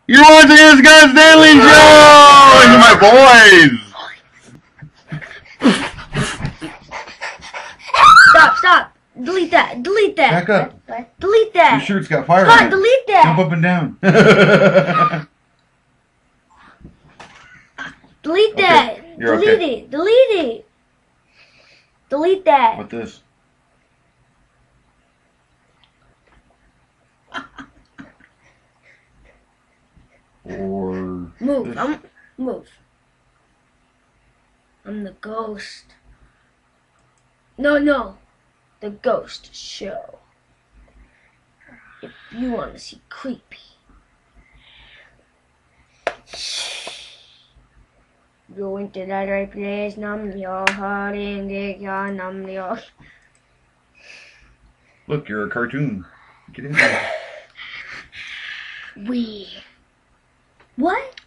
You're watching the Scott Stanley Show! These are my boys! Stop! Delete that! Back up. Delete that! Your shirt's got fire Scott, on it. delete that! Jump up and down. Delete that! You're Delete okay. it! Delete it! Delete that! What this? Or Move! this? Move! I'm the ghost. No! The ghost show. If you want to see creepy. Go into that right place, numb your heart and get your numb your. Look, you're a cartoon. Get in there. What?